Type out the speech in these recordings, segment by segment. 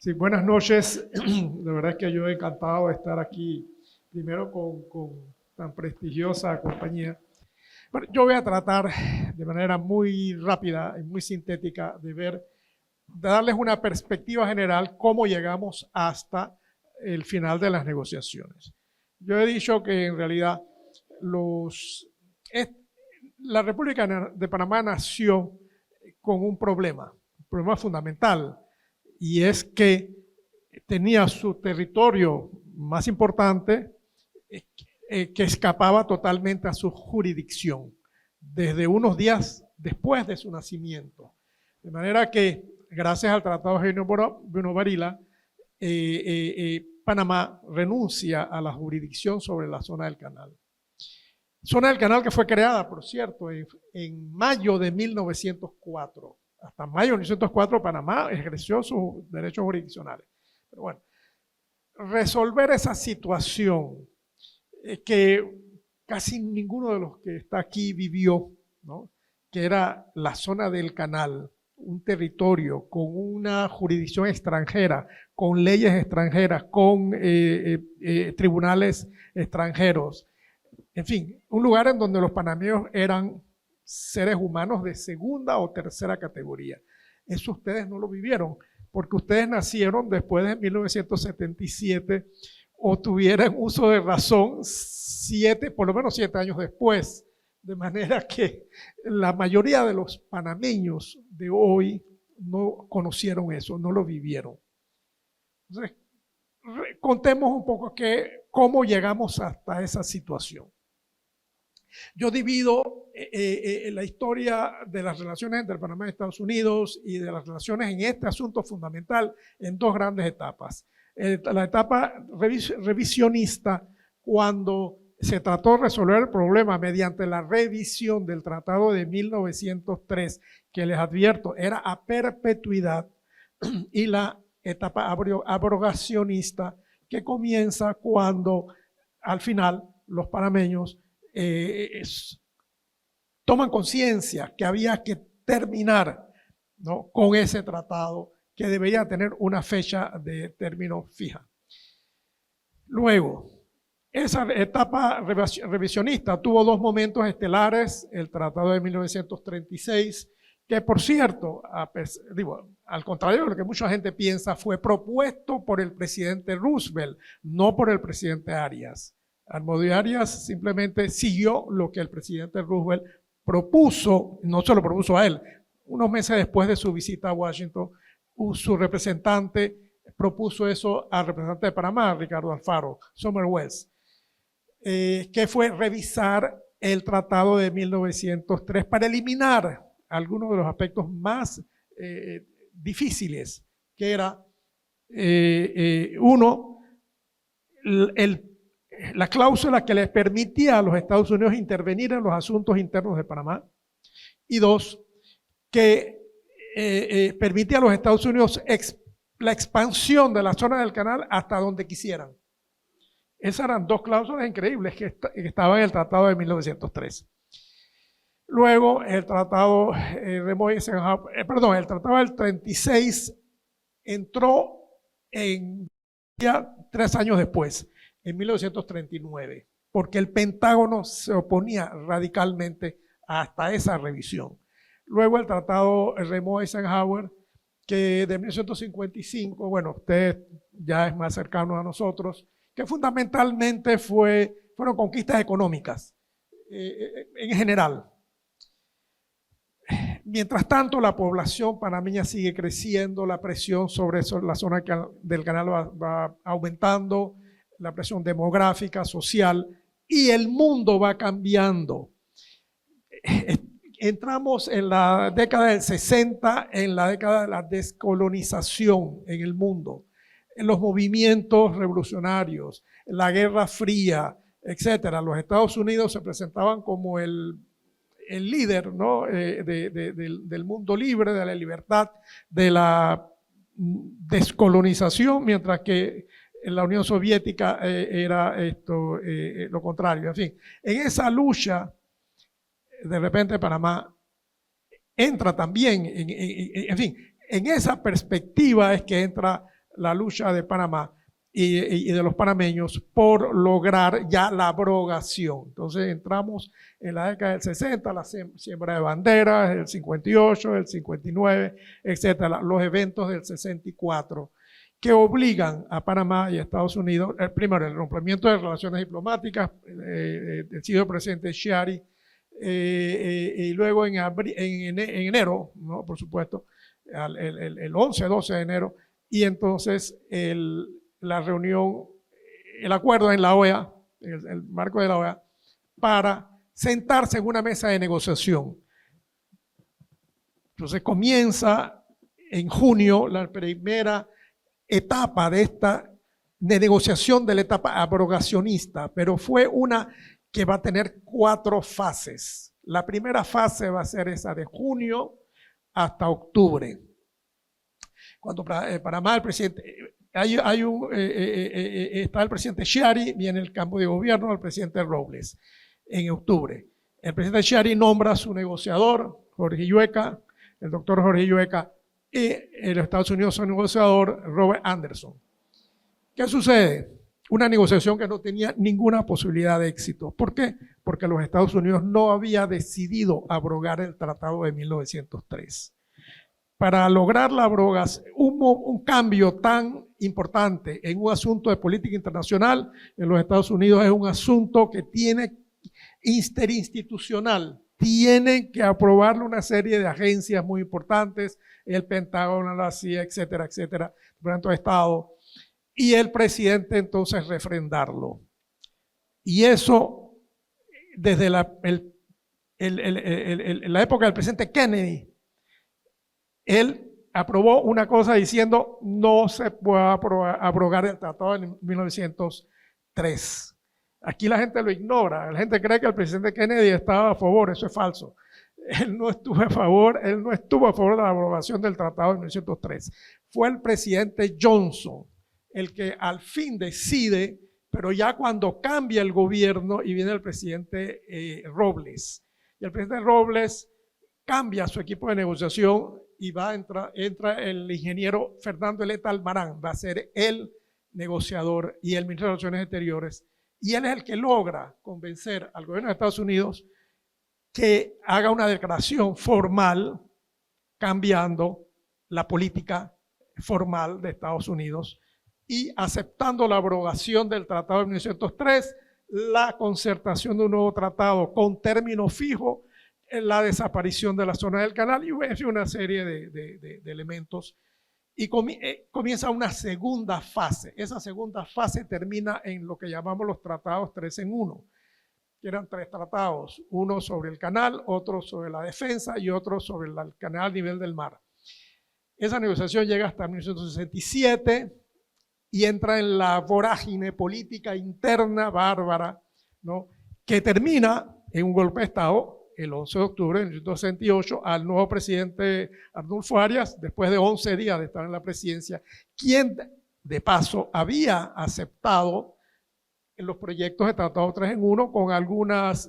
Sí, buenas noches. De verdad es que yo he encantado de estar aquí, primero con tan prestigiosa compañía. Bueno, yo voy a tratar de manera muy rápida y muy sintética de darles una perspectiva general cómo llegamos hasta el final de las negociaciones. Yo he dicho que en realidad los, es- la República de Panamá nació con un problema fundamental, y es que tenía su territorio más importante que escapaba totalmente a su jurisdicción desde unos días después de su nacimiento. De manera que, gracias al Tratado de Bruno Varila, Panamá renuncia a la jurisdicción sobre la zona del canal. Zona del canal que fue creada, por cierto, en mayo de 1904. Hasta mayo de 1904 Panamá ejerció sus derechos jurisdiccionales. Pero bueno, resolver esa situación que casi ninguno de los que está aquí vivió, ¿no? Que era la zona del canal, un territorio con una jurisdicción extranjera, con leyes extranjeras, con tribunales extranjeros, en fin, un lugar en donde los panameños eran seres humanos de segunda o tercera categoría. Eso ustedes no lo vivieron, porque ustedes nacieron después de 1977 o tuvieran uso de razón por lo menos 7 años después. De manera que la mayoría de los panameños de hoy no conocieron eso, no lo vivieron. Entonces, contemos un poco cómo llegamos hasta esa situación. Yo divido la historia de las relaciones entre Panamá y Estados Unidos y de las relaciones en este asunto fundamental en dos grandes etapas. La etapa revisionista, cuando se trató de resolver el problema mediante la revisión del Tratado de 1903, que les advierto era a perpetuidad, y la etapa abrogacionista, que comienza cuando al final los panameños toman conciencia que había que terminar, ¿no?, con ese tratado que debería tener una fecha de término fija. Luego, esa etapa revisionista tuvo dos momentos estelares: el Tratado de 1936, que por cierto, al contrario de lo que mucha gente piensa, fue propuesto por el presidente Roosevelt, no por el presidente Arias. Almodóvar Arias simplemente siguió lo que el presidente Roosevelt propuso, no se lo propuso a él. Unos meses después de su visita a Washington, su representante propuso eso al representante de Panamá, Ricardo Alfaro Somerwells, que fue revisar el Tratado de 1903 para eliminar algunos de los aspectos más difíciles, que era uno, la cláusula que les permitía a los Estados Unidos intervenir en los asuntos internos de Panamá, y dos, que permitía a los Estados Unidos la expansión de la zona del canal hasta donde quisieran. Esas eran dos cláusulas increíbles que estaban en el Tratado de 1903. Luego, el Tratado el Tratado del 36 entró ya 3 años después, en 1939, porque el Pentágono se oponía radicalmente hasta esa revisión. Luego el Tratado Remo-Eisenhower, que de 1955, bueno, usted ya es más cercano a nosotros, que fundamentalmente fueron conquistas económicas en general. Mientras tanto, la población panameña sigue creciendo, la presión sobre la zona del canal va aumentando, la presión demográfica, social, y el mundo va cambiando. Entramos en la década del 60, en la década de la descolonización en el mundo, en los movimientos revolucionarios, la Guerra Fría, etcétera. Los Estados Unidos se presentaban como el líder, ¿no?, del mundo libre, de la libertad, de la descolonización, mientras que en la Unión Soviética era lo contrario. En fin, en esa lucha, de repente Panamá entra también, en fin, en esa perspectiva es que entra la lucha de Panamá y de los panameños por lograr ya la abrogación. Entonces entramos en la década del 60, la siembra de banderas, el 58, el 59, etcétera, los eventos del 64, que obligan a Panamá y a Estados Unidos, primero el rompimiento de relaciones diplomáticas, decidió el presidente Chiari, y luego en enero, ¿no? Por supuesto, el 11-12 de enero, y entonces la reunión, el acuerdo en la OEA, el marco de la OEA, para sentarse en una mesa de negociación. Entonces comienza en junio la primera etapa de negociación de la etapa abrogacionista, pero fue una que va a tener 4 fases. La primera fase va a ser esa de junio hasta octubre. Cuando Panamá, el presidente, está el presidente Chiari, viene el cambio de gobierno del presidente Robles en octubre. El presidente Chiari nombra a su negociador, Jorge Llueca, el doctor Jorge Llueca, y en los Estados Unidos su negociador, Robert Anderson. ¿Qué sucede? Una negociación que no tenía ninguna posibilidad de éxito. ¿Por qué? Porque los Estados Unidos no había decidido abrogar el tratado de 1903. Para lograr la abrogación, un cambio tan importante en un asunto de política internacional en los Estados Unidos es un asunto que tiene interinstitucional. Tienen que aprobarlo una serie de agencias muy importantes, el Pentágono, la CIA, etcétera, etcétera, el Departamento de Estado, y el presidente entonces refrendarlo. Y eso, desde la época del presidente Kennedy, él aprobó una cosa diciendo no se puede abrogar el tratado de 1903. Aquí la gente lo ignora, la gente cree que el presidente Kennedy estaba a favor, eso es falso. Él no estuvo a favor de la abrogación del tratado de 1903. Fue el presidente Johnson el que al fin decide, pero ya cuando cambia el gobierno y viene el presidente Robles. Y el presidente Robles cambia su equipo de negociación y entra el ingeniero Fernando Eleta Almarán, va a ser el negociador y el ministro de Relaciones Exteriores, y él es el que logra convencer al gobierno de Estados Unidos que haga una declaración formal cambiando la política formal de Estados Unidos y aceptando la abrogación del tratado de 1903, la concertación de un nuevo tratado con término fijo, la desaparición de la zona del canal y una serie de elementos. Y comienza una segunda fase. Esa segunda fase termina en lo que llamamos los tratados 3 en 1, que eran 3 tratados, uno sobre el canal, otro sobre la defensa y otro sobre el canal a nivel del mar. Esa negociación llega hasta 1967 y entra en la vorágine política interna bárbara, ¿no? Que termina en un golpe de Estado el 11 de octubre de 1968 al nuevo presidente Arnulfo Arias, después de 11 días de estar en la presidencia, quien de paso había aceptado los proyectos de Tratado 3 en 1 con algunos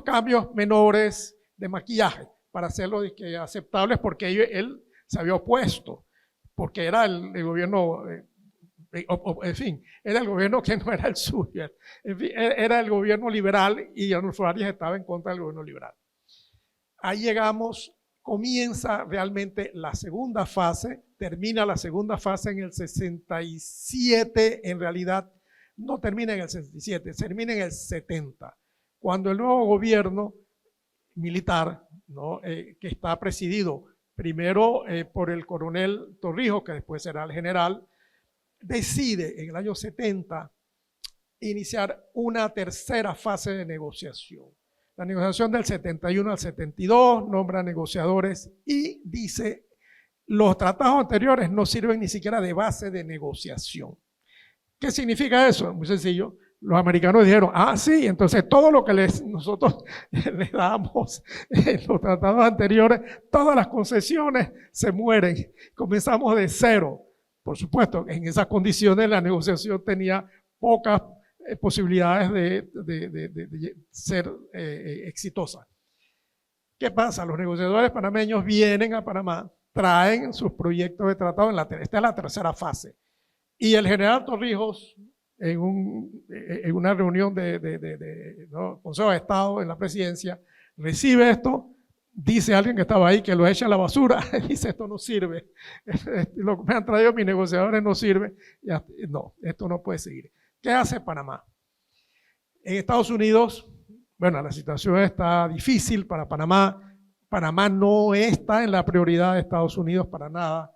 cambios menores de maquillaje para hacerlos aceptables, porque él se había opuesto, porque era el gobierno, en fin, era el gobierno que no era el suyo, en fin, era el gobierno liberal y Arnulfo Arias estaba en contra del gobierno liberal. Ahí llegamos, comienza realmente la segunda fase, termina la segunda fase en el 67, en realidad no termina en el 67, termina en el 70, cuando el nuevo gobierno militar, ¿no? Que está presidido primero por el coronel Torrijos, que después será el general, decide en el año 70 iniciar una tercera fase de negociación. La negociación del 71 al 72 nombra negociadores y dice, los tratados anteriores no sirven ni siquiera de base de negociación. ¿Qué significa eso? Muy sencillo. Los americanos dijeron, sí, entonces todo lo que nosotros les damos en los tratados anteriores, todas las concesiones se mueren. Comenzamos de cero. Por supuesto, en esas condiciones la negociación tenía pocas posibilidades de ser exitosa. ¿Qué pasa? Los negociadores panameños vienen a Panamá traen sus proyectos de tratado, esta es la tercera fase. Y el general Torrijos, en una reunión ¿no? Consejo de Estado en la presidencia, recibe esto, dice alguien que estaba ahí que lo echa a la basura, dice esto no sirve, lo que me han traído mis negociadores no sirve, no, esto no puede seguir. ¿Qué hace Panamá? En Estados Unidos, bueno, la situación está difícil para Panamá. Panamá no está en la prioridad de Estados Unidos para nada.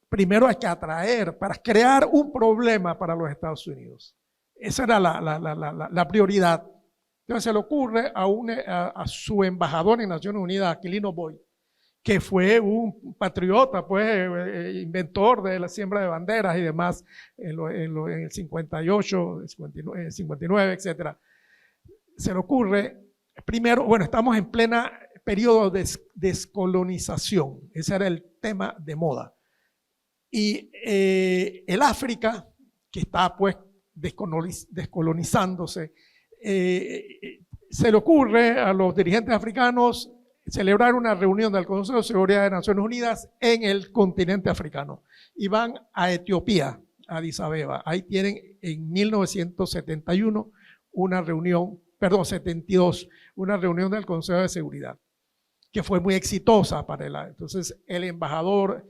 Primero hay que atraer, para crear un problema para los Estados Unidos. Esa era la prioridad. Entonces se le ocurre a su embajador en Naciones Unidas, Aquilino Boyd, que fue un patriota, pues, inventor de la siembra de banderas y demás en el 58, 59, etc. Se le ocurre, primero, bueno, estamos en plena periodo de descolonización, ese era el tema de moda. Y el África, que está pues descolonizándose, se le ocurre a los dirigentes africanos celebrar una reunión del Consejo de Seguridad de Naciones Unidas en el continente africano. Y van a Etiopía, a Addis Abeba. Ahí tienen en 1971 una reunión, perdón, 72, una reunión del Consejo de Seguridad, que fue muy exitosa para él. Entonces, el embajador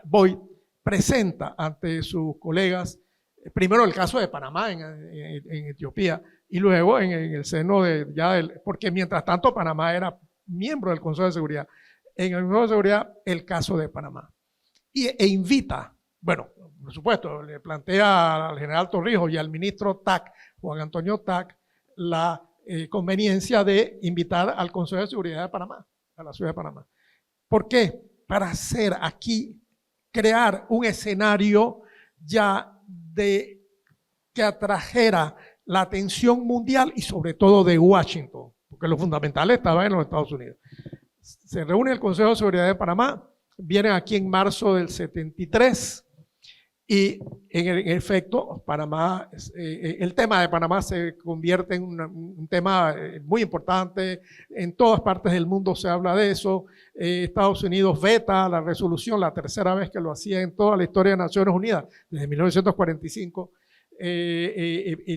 Boyd presenta ante sus colegas, primero el caso de Panamá en Etiopía, y luego en el seno porque mientras tanto Panamá era miembro del Consejo de Seguridad, en el Consejo de Seguridad el caso de Panamá. E invita, bueno, por supuesto, le plantea al general Torrijos y al ministro TAC, Juan Antonio TAC, la conveniencia de invitar al Consejo de Seguridad de Panamá, a la ciudad de Panamá. ¿Por qué? Para hacer aquí, crear un escenario ya que atrajera la atención mundial y sobre todo de Washington, porque lo fundamental estaba en los Estados Unidos. Se reúne el Consejo de Seguridad de Panamá, vienen aquí en marzo del 73 y en efecto Panamá, el tema de Panamá se convierte en un tema muy importante, en todas partes del mundo se habla de eso. Estados Unidos veta la resolución, la tercera vez que lo hacía en toda la historia de Naciones Unidas, desde 1945.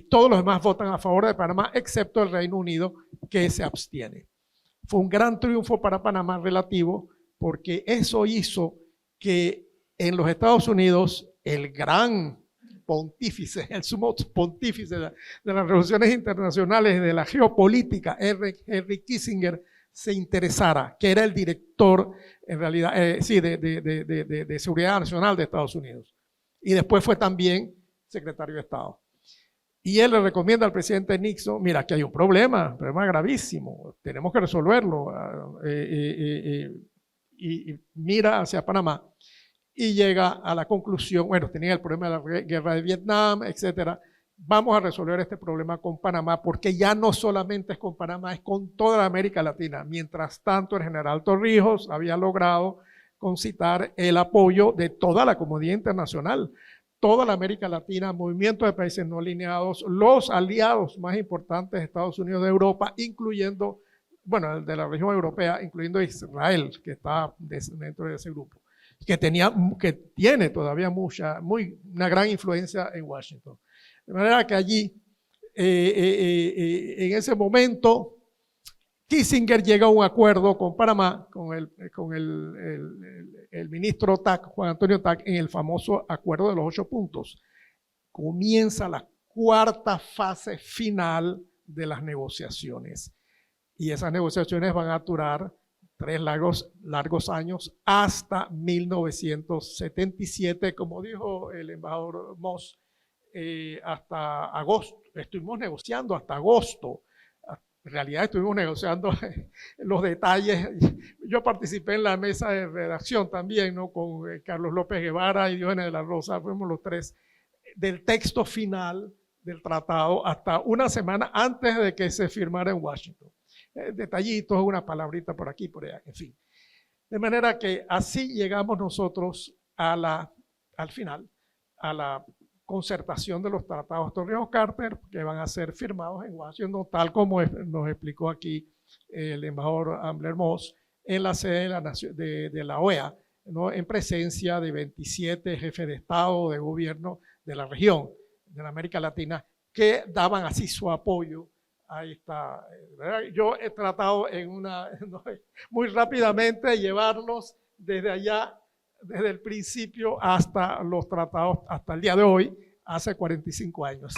Todos los demás votan a favor de Panamá, excepto el Reino Unido, que se abstiene. Fue un gran triunfo para Panamá relativo, porque eso hizo que en los Estados Unidos el gran pontífice, el sumo pontífice de las relaciones internacionales, de la geopolítica, Henry Kissinger, se interesara, que era el director, en realidad, de Seguridad Nacional de Estados Unidos. Y después fue también secretario de Estado. Y él le recomienda al presidente Nixon, mira, aquí hay un problema gravísimo, tenemos que resolverlo. Y mira hacia Panamá y llega a la conclusión, bueno, tenía el problema de la guerra de Vietnam, etcétera. Vamos a resolver este problema con Panamá, porque ya no solamente es con Panamá, es con toda la América Latina. Mientras tanto, el general Torrijos había logrado concitar el apoyo de toda la comunidad internacional, toda la América Latina, movimientos de países no alineados, los aliados más importantes de Estados Unidos de Europa, incluyendo, bueno, de la región europea, incluyendo Israel, que está dentro de ese grupo, que tiene todavía una gran influencia en Washington. De manera que allí, en ese momento, Kissinger llega a un acuerdo con Panamá, con el ministro TAC, Juan Antonio TAC, en el famoso acuerdo de los 8 puntos. Comienza la cuarta fase final de las negociaciones. Y esas negociaciones van a durar 3 largos años hasta 1977, como dijo el embajador Moss, hasta agosto. Estuvimos negociando hasta agosto. En realidad estuvimos negociando los detalles. Yo participé en la mesa de redacción también, ¿no? Con Carlos López Guevara y Diógenes de la Rosa, fuimos los 3, del texto final del tratado hasta una semana antes de que se firmara en Washington. Detallitos, una palabrita por aquí, por allá, en fin. De manera que así llegamos nosotros al final, a la concertación de los tratados Torrijos-Carter, que van a ser firmados en Washington, tal como nos explicó aquí el embajador Ambler Moss, en la sede de la OEA, ¿no? En presencia de 27 jefes de Estado, de gobierno de la región, de la América Latina, que daban así su apoyo a esta. ¿Verdad? Yo he tratado muy rápidamente llevarlos desde allá, desde el principio hasta los tratados, hasta el día de hoy, hace 45 años.